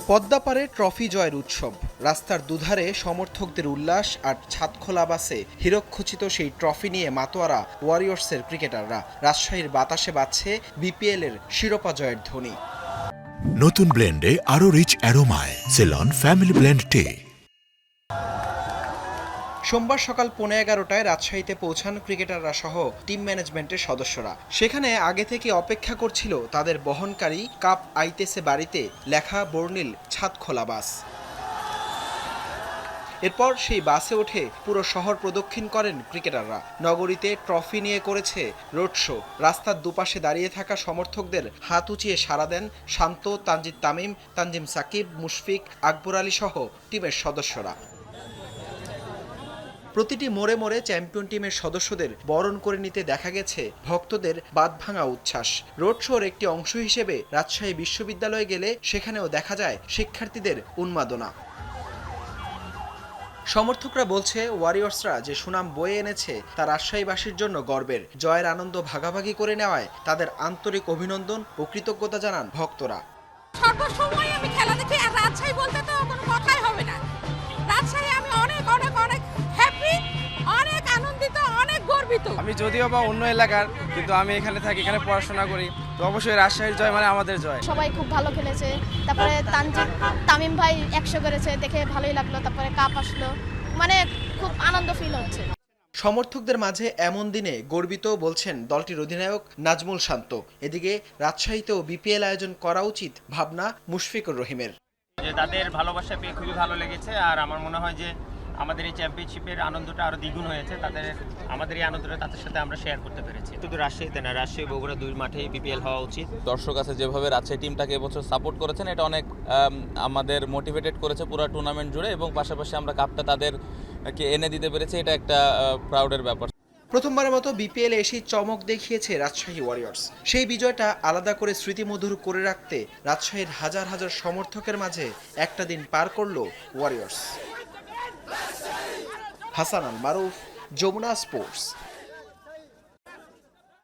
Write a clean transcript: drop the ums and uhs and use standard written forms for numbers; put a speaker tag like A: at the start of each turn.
A: পদ্মাপাড়ে trophy জয়ের উৎসব, রাস্তার দুধারে সমর্থকদের উল্লাস আর ছাদখোলা বাসে হীরকখচিত সেই ট্রফি নিয়ে মাতোয়ারা ওয়ারিয়র্সের ক্রিকেটাররা। রাজশাহীর বাতাসে বাজছে বিপিএল-এর শিরোপা জয়ের ধ্বনি।
B: নতুন ব্লেন্ডে আরো রিচ অ্যারোমায় সেলন ফ্যামিলি ব্লেন্ড টে।
A: সোমবার সকাল 11:15টায় রাজশাহীতে পৌঁছান ক্রিকেটাররা সহ টিম ম্যানেজমেন্টের সদস্যরা। সেখানে আগে থেকে অপেক্ষা করছিল তাদের বহনকারী কাপ আইতেছে বাড়িতে লেখা বর্ণিল ছাদখোলা বাস। এরপর সেই বাসে উঠে পুরো শহর প্রদক্ষিণ করেন ক্রিকেটাররা। নগরীতে ট্রফি নিয়ে করেছে রোড শো। রাস্তার দুপাশে দাঁড়িয়ে থাকা সমর্থকদের হাত উঁচিয়ে সাড়া দেন শান্ত, তানজিদ তামিম, তানজিম সাকিব, মুশফিক, আকবর আলী সহ টিমের সদস্যরা। প্রতিটি মোড়ে মোড়ে চ্যাম্পিয়ন টিমের সদস্যদের বরণ করে নিতে দেখা গেছে ভক্তদের বাঁধভাঙা উচ্ছ্বাস। রোড শোর একটি অংশ হিসেবে রাজশাহী বিশ্ববিদ্যালয়ে গেলে সেখানেও দেখা যায় শিক্ষার্থীদের উন্মাদনা। সমর্থকরা বলছে, ওয়ারিয়র্সরা যে সুনাম বয়ে এনেছে তা রাজশাহীবাসীর জন্য গর্বের। জয়ের আনন্দ ভাগাভাগি করে নেওয়ায় তাদের আন্তরিক অভিনন্দন ও কৃতজ্ঞতা জানান ভক্তরা।
C: সর্বসময় আমি খেলা দেখি, আর রাজশাহী বলতে তো কোনো কথাই হবে না। রাজশাহী আমি অনেক অনেক অনেক হ্যাপি, অনেক আনন্দিত, অনেক গর্বিত।
D: আমি যদিও বা অন্য এলাকার, কিন্তু আমি এখানে থাকি, এখানে পড়াশোনা করি, তো অবশ্যই রাজশাহীর জয় মানে আমাদের জয়।
E: সবাই খুব ভালো খেলেছে, তারপরে তামিম ভাই 100 করেছে, দেখে ভালোই লাগলো। তারপরে কাপ আসলো, মানে খুব আনন্দ ফিল হচ্ছে।
A: সমর্থকদের মাঝে এমন দিনে গর্বিত বলছেন দলটির অধিনায়ক নাজমুল শান্ত। এদিকে রাজশাহীতেও বিপিএল আয়োজন করা উচিত ভাবনা মুশফিকুর রহিমের।
F: তাদের ভালোবাসা পেয়ে খুবই ভালো লেগেছে, আর আমার মনে হয় যে আমাদের এই চ্যাম্পিয়নশিপের আনন্দটা আরো দ্বিগুণ হয়েছে। আমাদের এই আনন্দটা তাদের সাথে আমরা শেয়ার করতে পেরেছি। শুধু রাজশাহীতে না, রাজশাহী বগুড়া দুই মাঠেই বিপিএল হওয়া উচিত।
G: দর্শক আছে যেভাবে রাজশাহী টিমটাকে এবছর সাপোর্ট করেছেন, এটা অনেক আমাদের মোটিভেটেড করেছে পুরো টুর্নামেন্ট জুড়ে, এবং পাশাপাশি আমরা কাপটা তাদেরকে এনে দিতে পেরেছি, এটা একটা প্রাউডের ব্যাপার।
A: প্রথমবারের মতো বিপিএল এসেই চমক দেখিয়েছে রাজশাহী ওয়ারিয়র্স। সেই বিজয়টা আলাদা করে স্মৃতিমধুর করে রাখতে রাজশাহীর হাজার হাজার সমর্থকের মাঝে একটা দিন পার করল ওয়ারিয়র্স। হাসান আল মারুফ, যমুনা স্পোর্টস।